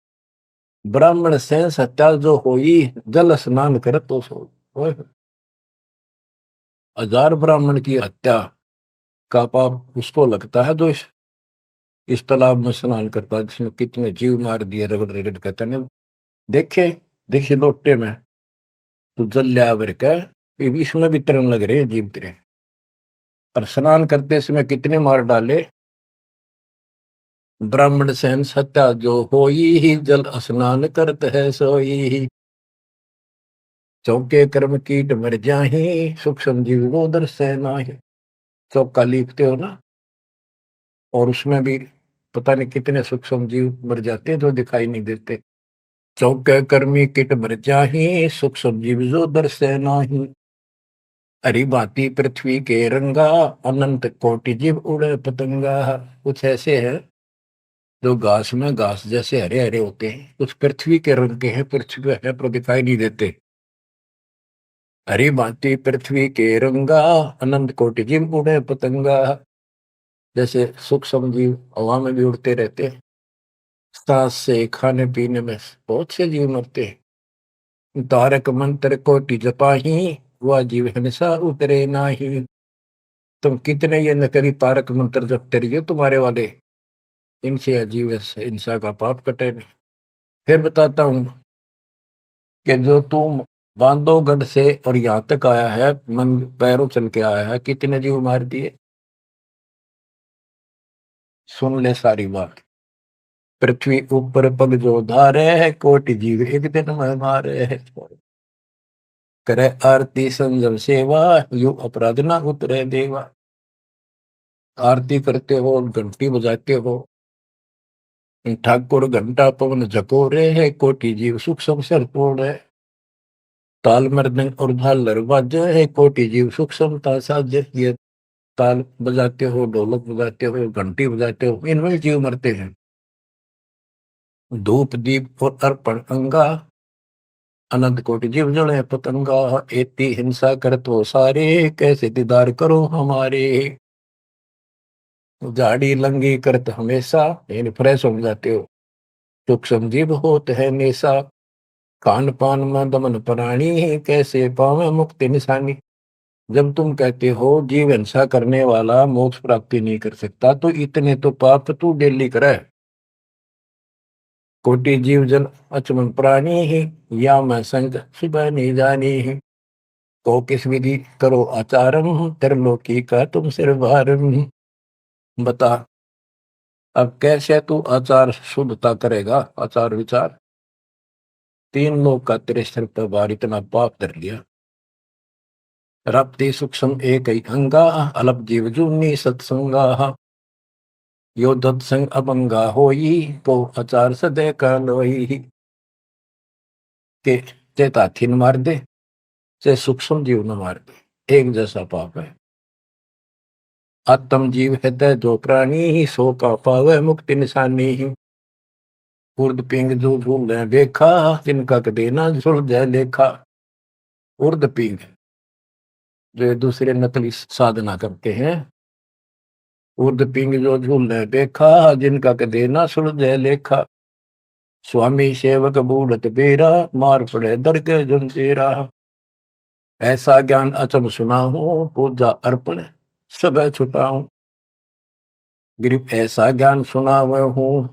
ब्राह्मण से हत्या जो होई, जल स्नान कर तो सो। 1000 ब्राह्मण की हत्या का पाप उसको लगता है जो इस तालाब में स्नान करता है, जिसमें कितने जीव मार दिए रगड़ रगड़ कहते हैं। देखे देखिए लोटे में तो जल लिया भर के, इसमें भी तरण लग रहे हैं जीव तेरे। और स्नान करते समय कितने मार डाले। ब्राह्मण सहन सत्या जो होई ही, जल स्नान करत है सोई ही। चौके कर्म कीट मर जाही, सुख संजीव गोदर से नाही। चौका लीपते हो ना, और उसमें भी पता नहीं कितने सुख संजीव मर जाते हैं जो दिखाई नहीं देते। चौके कर्मी किट मर जाही, सुख संजीव जो दर से नाही। हरी भांति पृथ्वी के रंगा, अनंत कोटि जीव उड़े पतंगा। कुछ ऐसे है जो घास में घास जैसे हरे हरे होते हैं, कुछ पृथ्वी के रंग के हैं, पृथ्वी है पर दिखाई नहीं देते। हरी भांति पृथ्वी के रंगा, अनंत कोटि जीव उड़े पतंगा। जैसे सुख समजीव हवा में भी उड़ते रहते हैं, सांस से खाने पीने में बहुत से जीव मरते हैं। तारक मंत्र कोटि जपाही, वह जीव हिंसा उतरे नाही। तुम कितने ये नकली तारक मंत्र जपते रहिए तुम्हारे वाले, इनसे अजीब हिंसा का पाप कटे नहीं। फिर बताता हूं कि जो तुम बांधवगढ़ से और यहाँ तक आया है, मन पैरों चल के आया है, कितने जीव मार दिए। सुन ले सारी बात। पृथ्वी ऊपर पग जो धारे है, कोटि जीव एक दिन में मारे है। करे आरती संजम सेवा, यू अपराध ना उतरे देवा। आरती करते हो, घंटी बजाते हो, ठाकुर घंटा पवन झकोरे है, कोटि जीव सुख संसर तोड़े। ताल मृदंग और झालर बाजे है, कोटि जीव सुख समता साजे। ये ताल बजाते हो, ढोलक बजाते हो, घंटी बजाते हो, इनमें जीव मरते हैं। धूप दीप और अर्पण अंगा, अनंत कोटि जीव जड़े पतंगा। एती हिंसा करत हो सारे, कैसे दीदार करो हमारे। झाड़ी लंगी करत हमेशा, यानी फ्रेश हो जाते हो। सुख समजीव होत है नेसा, खान पान में दमन प्राणी, कैसे पावे मुक्ति निशानी। जब तुम कहते हो जीव हिंसा करने वाला मोक्ष प्राप्ति नहीं कर सकता, तो इतने तो पाप तू डेली करे। कोटि जीव जन अचमन प्राणी ही, या मैं संग सुबह नहीं जानी ही। को किस विधि करो आचारम, त्रिलोकी का तुम सिर भारम। बता अब कैसे तू आचार शुद्धता करेगा, आचार विचार। तीन लोग का तेरे सिर पर भार इतना पाप धर लिया। रप्ति सूक्ष्म एक ही अंगा, अलप जीव जूनी सत्संगा। यो दत्संग अभंगा होई, को आचार सदे का लोई। के चेत हाथी न मार दे, चाहे सूक्ष्म जीव न मार दे, एक जैसा पाप है। आत्म जीव हृदय जो प्राणी, सो का पावे मुक्ति निशानी। उर्द पिंग जो झूल देखा, जिनका कदे ना सुलझे लेखा। उर्द पिंग जो दूसरे नकली साधना करते हैं, उर्द पिंग जो झूल देखा, जिनका कदे ना सुलझे लेखा। स्वामी सेवक बूढ़त बेरा, मार पड़े दर के जंजीरा। ऐसा ज्ञान अचम सुना हूं, पूजा अर्पण सब छुटाऊं। गिरिप ऐसा ज्ञान सुना हुआ हूं,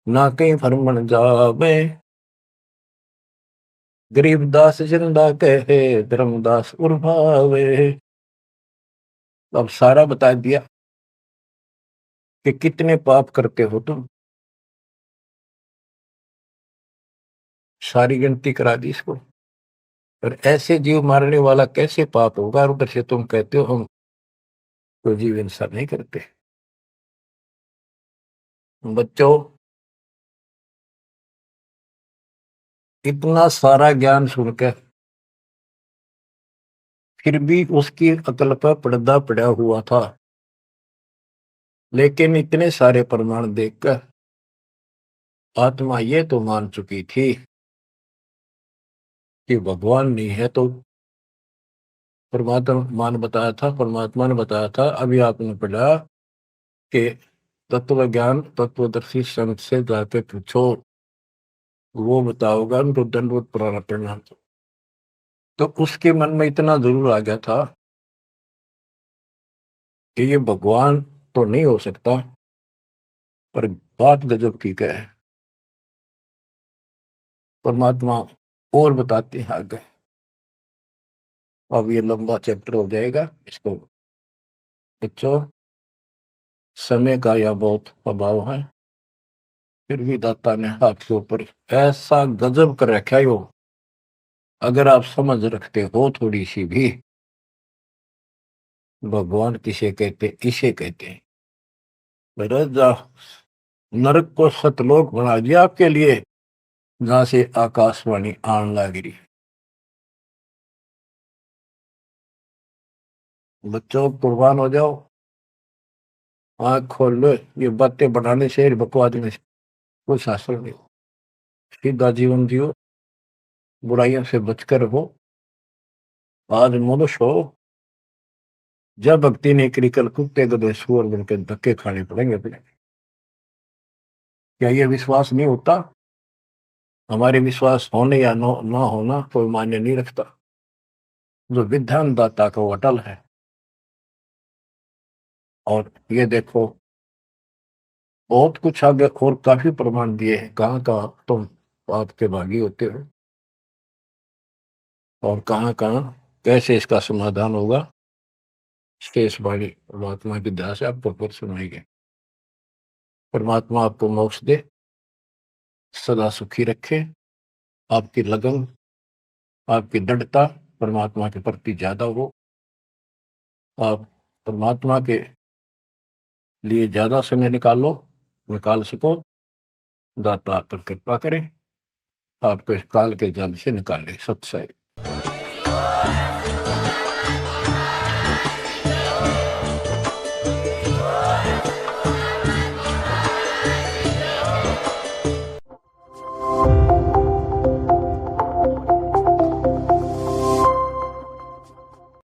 ना कहीं फरमन जावे। गरीबदास जिंदा कहे, धर्मदास उर्भावे। अब सारा बता दिया कि कितने पाप करते हो तुम, सारी गिनती करा दी इसको। और ऐसे जीव मारने वाला कैसे पाप होगा, और उधर से तुम कहते हो हम तो जीव हिंसा नहीं करते। बच्चों, इतना सारा ज्ञान सुनकर फिर भी उसकी अकल पर पर्दा पड़ा हुआ था। लेकिन इतने सारे प्रमाण देखकर आत्मा ये तो मान चुकी थी कि भगवान नहीं है, तो परमात्मा ने बताया था। अभी आपने पढ़ा कि तत्व ज्ञान तत्वदर्शी संत से जाके पूछो, वो बताओगा उनको दंडवत प्रणाम। तो उसके मन में इतना जरूर आ गया था कि ये भगवान तो नहीं हो सकता, पर बात गजब की क्या है। परमात्मा और बताते हैं आगे। अब ये लंबा चैप्टर हो जाएगा, इसको बच्चों समय का यह बहुत अभाव है। फिर भी दाता ने आपके ऊपर ऐसा गजब कर रखा है, वो अगर आप समझ रखते हो थोड़ी सी भी, भगवान किसे कहते, इसे कहते हैं। नरक को सतलोक बना दिया आपके लिए, जहां से आकाशवाणी आन लगी। बच्चों कुर्बान हो जाओ, आंख खोल लो। ये बातें बढ़ाने से, बकवास में से कोई शास्त्र नहीं। सीधा जीवन जियो, बुराइयों से बचकर रहो। आज मनुष्य हो, जब भक्ति नहीं करी, कल कुत्ते गधे सुअर बन के धक्के खाने पड़ेंगे अपने। क्या ये विश्वास नहीं होता? हमारे विश्वास होने या ना होना कोई मायने नहीं रखता। जो विधान दाता का वो अटल है। और ये देखो, बहुत कुछ आगे और काफी प्रमाण दिए हैं, कहाँ कहाँ तुम आपके भागी होते हो और कहाँ कहाँ कैसे इसका समाधान होगा। शेष वाणी परमात्मा की दया से आपको फिर सुनाएंगे। परमात्मा आपको मोक्ष दे, सदा सुखी रखे, आपकी लगन, आपकी दृढ़ता परमात्मा के प्रति ज्यादा हो, आप परमात्मा के लिए ज्यादा समय निकाल सको। दाता आप पर कृपा करें, आपको इस काल के जाल से निकाले। सत्सय।